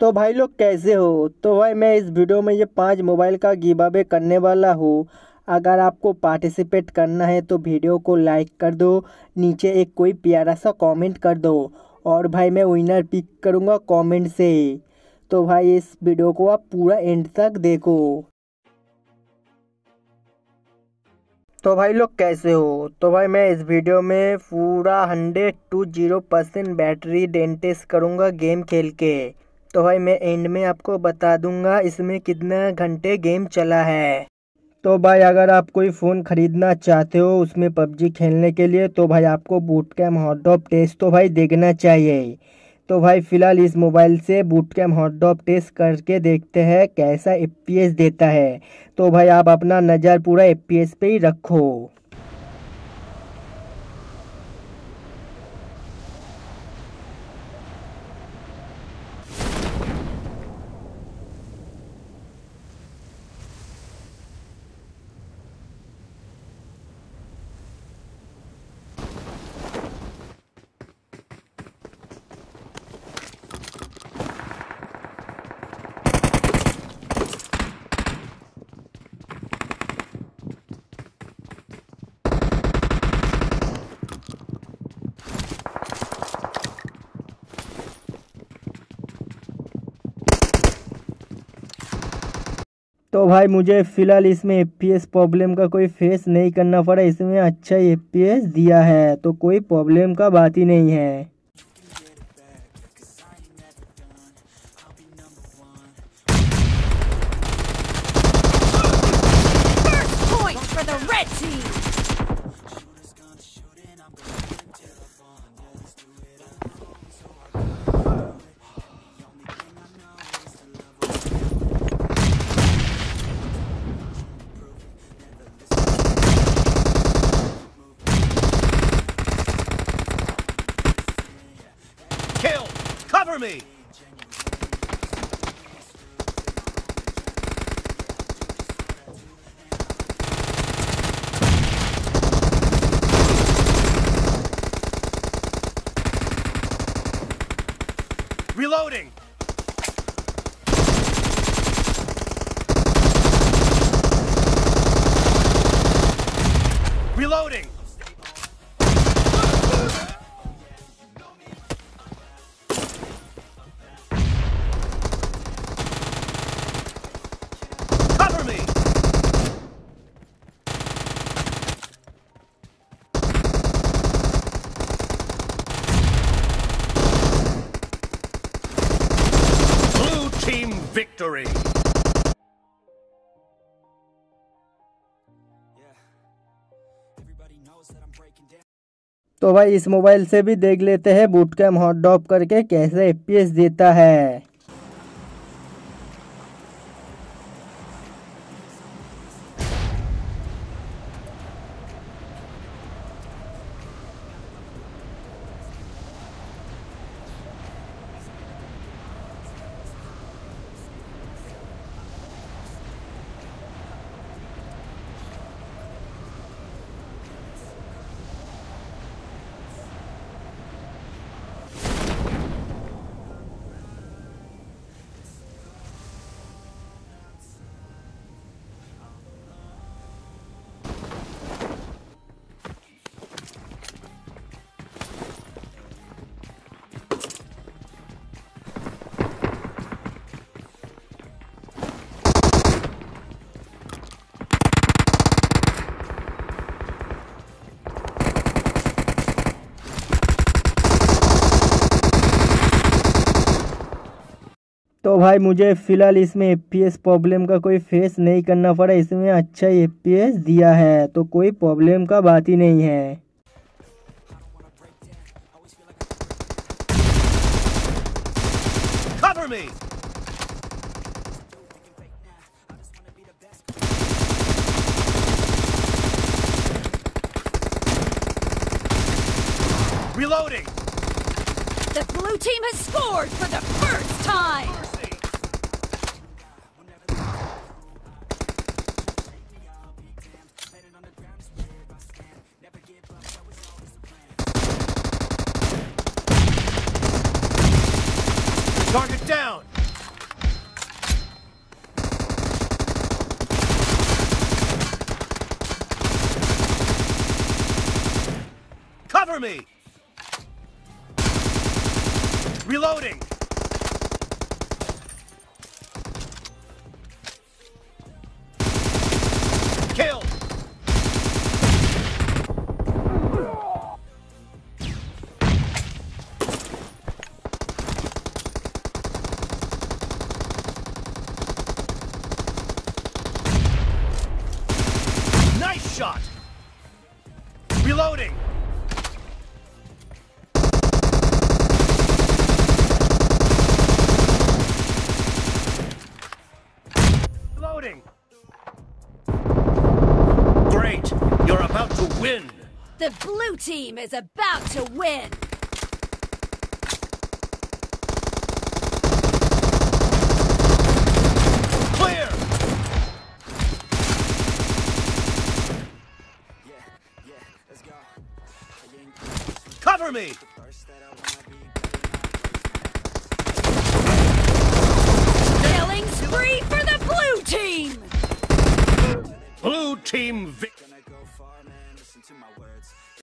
तो भाई लोग कैसे हो। तो भाई मैं इस वीडियो में ये 5 मोबाइल का गिव अवे करने वाला हूँ। अगर आपको पार्टिसिपेट करना है तो वीडियो को लाइक कर दो, नीचे एक कोई प्यारा सा कमेंट कर दो और भाई मैं विनर पिक करूँगा कमेंट से। तो भाई इस वीडियो को आप पूरा एंड तक देखो। तो भाई लोग कैसे हो। तो भाई मैं इस वीडियो में पूरा 100% बैटरी डेंटेस करूँगा गेम खेल के। तो भाई मैं एंड में आपको बता दूंगा इसमें कितना घंटे गेम चला है। तो भाई अगर आप कोई फ़ोन ख़रीदना चाहते हो उसमें पबजी खेलने के लिए तो भाई आपको बूट कैम्प हॉट डॉप टेस्ट तो भाई देखना चाहिए। तो भाई फ़िलहाल इस मोबाइल से बूट कैम्प हॉट डॉप टेस्ट करके देखते हैं कैसा एफपीएस देता है। तो भाई आप अपना नज़र पूरा एफपीएस पे ही रखो। तो भाई मुझे फ़िलहाल इसमें एफपीएस प्रॉब्लम का कोई फेस नहीं करना पड़ा, इसमें अच्छा एफपीएस दिया है तो कोई प्रॉब्लम का बात ही नहीं है। Kill! Cover me! Reloading! Reloading! Cover me! Blue team victory! तो भाई इस मोबाइल से भी देख लेते हैं बूट कैम्प हॉट डॉप करके कैसे एफपीएस देता है। तो भाई मुझे फ़िलहाल इसमें एफपीएस प्रॉब्लम का कोई फेस नहीं करना पड़ा, इसमें अच्छा एफपीएस दिया है तो कोई प्रॉब्लम का बात ही नहीं है। Cover me! Reloading! The blue team has scored for the first time! Target down! Cover me! Reloading! Kill! Nice shot! Reloading! Reloading! Great! You're about to win! The blue team is about to win! Clear! Cover me! Killing spree for the blue team! Blue team victory!